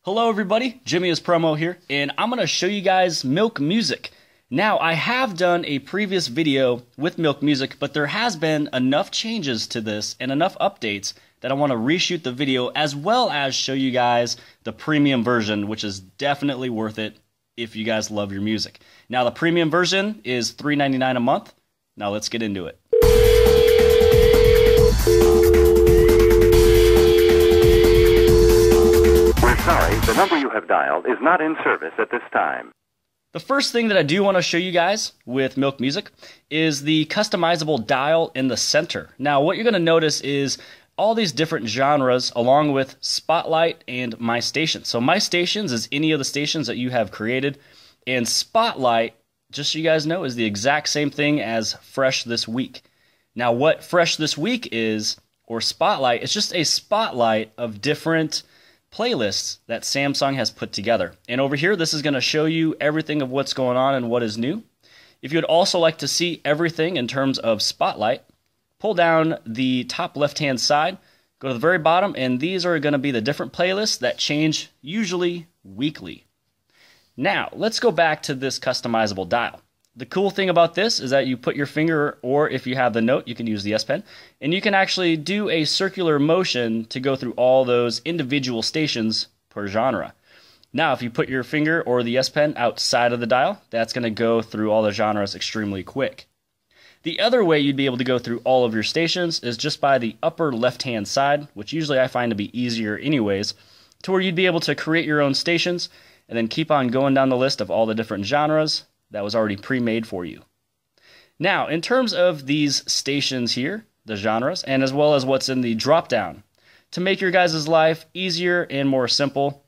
Hello everybody, Jimmy is Promo here, and I'm going to show you guys Milk Music. Now, I have done a previous video with Milk Music, but there has been enough changes to this and enough updates that I want to reshoot the video as well as show you guys the premium version, which is definitely worth it if you guys love your music. Now, the premium version is $3.99 a month. Now, let's get into it. Sorry, the number you have dialed is not in service at this time. The first thing that I do want to show you guys with Milk Music is the customizable dial in the center. Now, what you're going to notice is all these different genres along with Spotlight and My Stations. So My Stations is any of the stations that you have created, and Spotlight, just so you guys know, is the exact same thing as Fresh This Week. Now, what Fresh This Week is, or Spotlight, it's just a spotlight of different playlists that Samsung has put together. And over here, this is going to show you everything of what's going on and what is new. If you would also like to see everything in terms of Spotlight, pull down the top left-hand side, go to the very bottom, and these are going to be the different playlists that change usually weekly. Now, let's go back to this customizable dial. The cool thing about this is that you put your finger, or if you have the note, you can use the S Pen, and you can actually do a circular motion to go through all those individual stations per genre. Now, if you put your finger or the S Pen outside of the dial, that's going to go through all the genres extremely quick. The other way you'd be able to go through all of your stations is just by the upper left-hand side, which usually I find to be easier anyways, to where you'd be able to create your own stations and then keep on going down the list of all the different genres that was already pre-made for you. Now, in terms of these stations here, the genres, and as well as what's in the drop-down, to make your guys' life easier and more simple,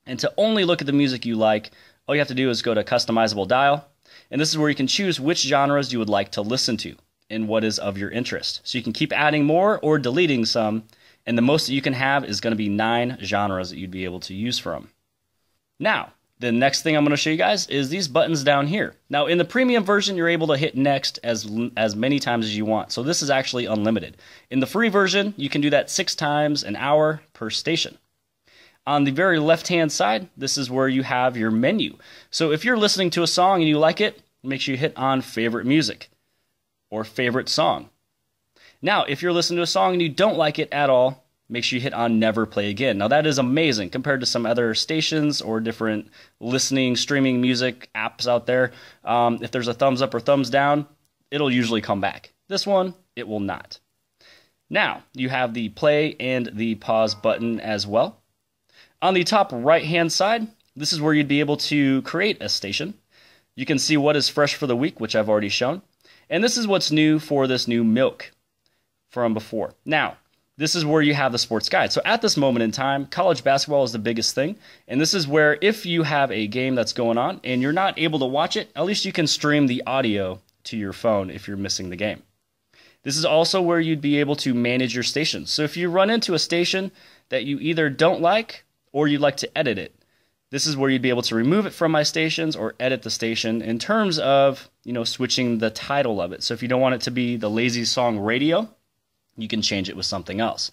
and to only look at the music you like, all you have to do is go to Customizable Dial, and this is where you can choose which genres you would like to listen to, and what is of your interest. So you can keep adding more or deleting some, and the most that you can have is going to be 9 genres that you'd be able to use from. Now, the next thing I'm going to show you guys is these buttons down here. Now, in the premium version, you're able to hit next as many times as you want. So this is actually unlimited. In the free version, you can do that 6 times an hour per station. On the very left-hand side, this is where you have your menu. So if you're listening to a song and you like it, make sure you hit on Favorite Music or Favorite Song. Now, if you're listening to a song and you don't like it at all, make sure you hit on Never Play Again. Now, that is amazing compared to some other stations or different listening, streaming music apps out there. If there's a thumbs up or thumbs down, it'll usually come back. This one, it will not. Now, you have the play and the pause button as well. On the top right-hand side, this is where you'd be able to create a station. You can see what is fresh for the week, which I've already shown. And this is what's new for this new Milk from before. Now, this is where you have the sports guide. So at this moment in time, college basketball is the biggest thing. And this is where if you have a game that's going on and you're not able to watch it, at least you can stream the audio to your phone if you're missing the game. This is also where you'd be able to manage your stations. So if you run into a station that you either don't like or you'd like to edit it, this is where you'd be able to remove it from My Stations or edit the station in terms of, switching the title of it. So if you don't want it to be the Lazy Song Radio, you can change it with something else.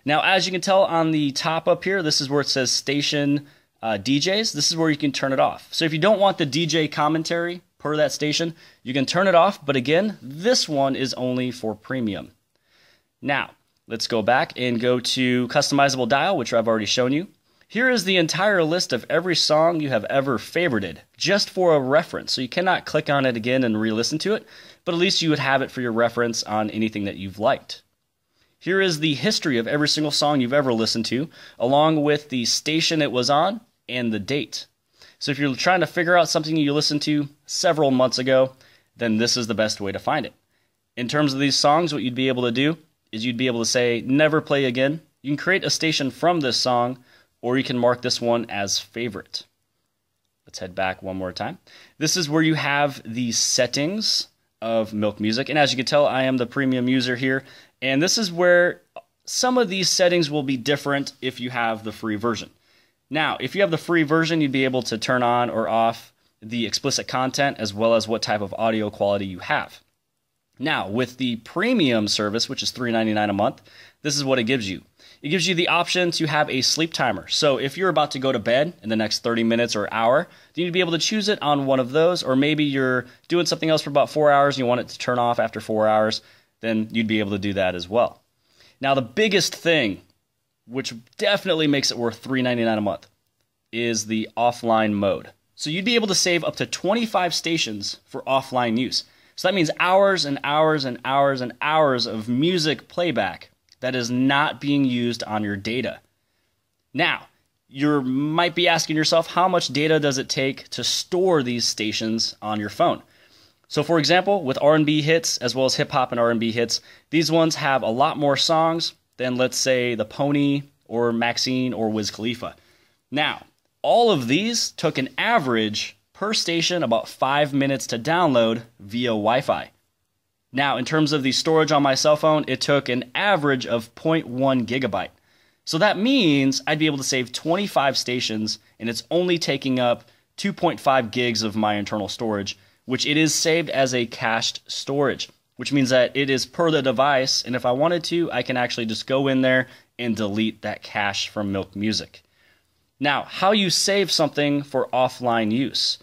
Now, as you can tell on the top up here, this is where it says Station DJs. This is where you can turn it off. So if you don't want the DJ commentary per that station, you can turn it off. But again, this one is only for premium. Now, let's go back and go to Customizable Dial, which I've already shown you. Here is the entire list of every song you have ever favorited, just for a reference. So you cannot click on it again and re-listen to it, but at least you would have it for your reference on anything that you've liked. Here is the history of every single song you've ever listened to, along with the station it was on and the date. So if you're trying to figure out something you listened to several months ago, then this is the best way to find it. In terms of these songs, what you'd be able to do is you'd be able to say, Never Play Again. You can create a station from this song, or you can mark this one as favorite. Let's head back one more time. This is where you have the settings of Milk Music. And as you can tell, I am the premium user here. And this is where some of these settings will be different if you have the free version. Now, if you have the free version, you'd be able to turn on or off the explicit content as well as what type of audio quality you have. Now, with the premium service, which is $3.99 a month, this is what it gives you. It gives you the option to have a sleep timer. So if you're about to go to bed in the next 30 minutes or hour, you need to be able to choose it on one of those, or maybe you're doing something else for about 4 hours and you want it to turn off after 4 hours, then you'd be able to do that as well. Now the biggest thing, which definitely makes it worth $3.99 a month, is the offline mode. So you'd be able to save up to 25 stations for offline use. So that means hours and hours and hours and hours of music playback that is not being used on your data. Now, you might be asking yourself, how much data does it take to store these stations on your phone? So for example, with R&B hits, as well as hip hop and R&B hits, these ones have a lot more songs than, let's say, the Pony or Maxine or Wiz Khalifa. Now, all of these took an average per station about 5 minutes to download via Wi-Fi. Now, in terms of the storage on my cell phone, it took an average of 0.1 gigabyte. So that means I'd be able to save 25 stations, and it's only taking up 2.5 gigs of my internal storage, which it is saved as a cached storage, which means that it is per the device, and if I wanted to, I can actually just go in there and delete that cache from Milk Music. Now, how you save something for offline use.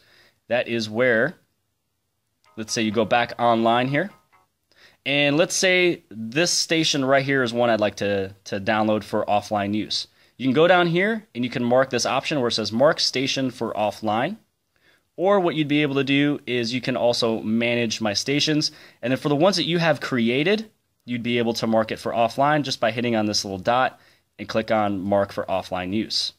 That is where, let's say you go back online here, and let's say this station right here is one I'd like to download for offline use. You can go down here and you can mark this option where it says Mark Station for Offline. Or what you'd be able to do is you can also manage my stations. And then for the ones that you have created, you'd be able to mark it for offline just by hitting on this little dot and click on Mark for Offline Use.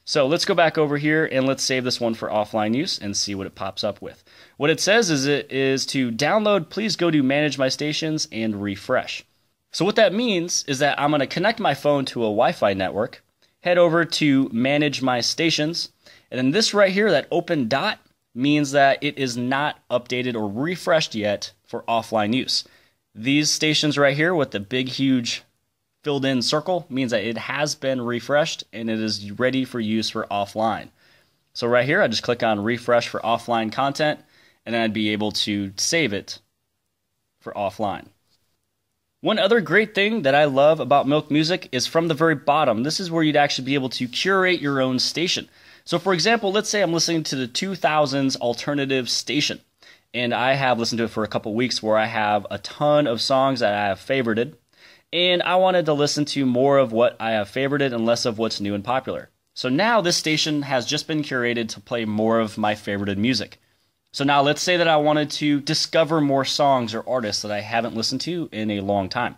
So let's go back over here and let's save this one for offline use and see what it pops up with. What it says is it is to download, please go to Manage My Stations and refresh. So what that means is that I'm going to connect my phone to a Wi-Fi network, head over to Manage My Stations, and then this right here, that open dot, means that it is not updated or refreshed yet for offline use. These stations right here with the big, huge filled in circle means that it has been refreshed and it is ready for use for offline. So right here, I just click on refresh for offline content, and then I'd be able to save it for offline. One other great thing that I love about Milk Music is from the very bottom. This is where you'd actually be able to curate your own station. So for example, let's say I'm listening to the 2000s alternative station, and I have listened to it for a couple weeks where I have a ton of songs that I have favorited, and I wanted to listen to more of what I have favorited and less of what's new and popular. So now this station has just been curated to play more of my favorited music. So now let's say that I wanted to discover more songs or artists that I haven't listened to in a long time.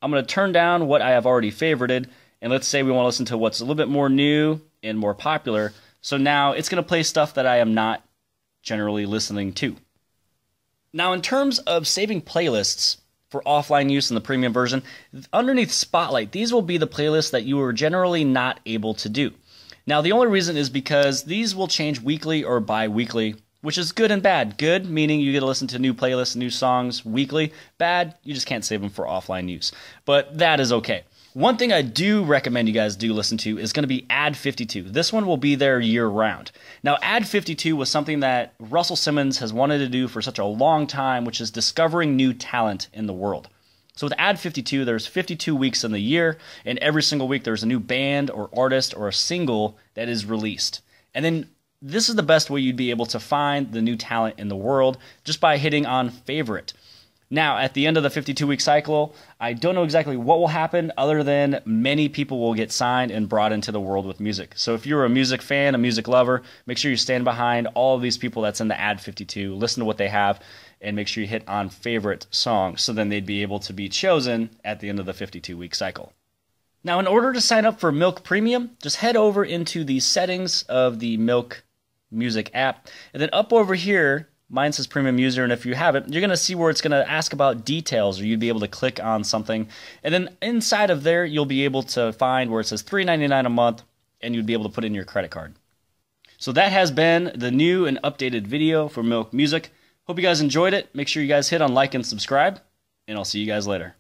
I'm going to turn down what I have already favorited, and let's say we want to listen to what's a little bit more new and more popular. So now it's going to play stuff that I am not generally listening to. Now in terms of saving playlists for offline use in the premium version, underneath Spotlight, these will be the playlists that you are generally not able to do. Now the only reason is because these will change weekly or bi-weekly, which is good and bad. Good, meaning you get to listen to new playlists, new songs weekly. Bad, you just can't save them for offline use. But that is okay. One thing I do recommend you guys do listen to is going to be Ad 52. This one will be there year-round. Now, Ad 52 was something that Russell Simmons has wanted to do for such a long time, which is discovering new talent in the world. So with Ad 52, there's 52 weeks in the year, and every single week there's a new band or artist or a single that is released. And then this is the best way you'd be able to find the new talent in the world, just by hitting on Favorite. Now, at the end of the 52-week cycle, I don't know exactly what will happen other than many people will get signed and brought into the world with music. So if you're a music fan, a music lover, make sure you stand behind all of these people that's in the Ad 52, listen to what they have, and make sure you hit on favorite songs so then they'd be able to be chosen at the end of the 52-week cycle. Now, in order to sign up for Milk Premium, just head over into the settings of the Milk Music app, and then up over here, mine says Premium User, and if you have it, you're going to see where it's going to ask about details, or you'd be able to click on something. And then inside of there, you'll be able to find where it says $3.99 a month, and you'd be able to put in your credit card. So that has been the new and updated video for Milk Music. Hope you guys enjoyed it. Make sure you guys hit on like and subscribe, and I'll see you guys later.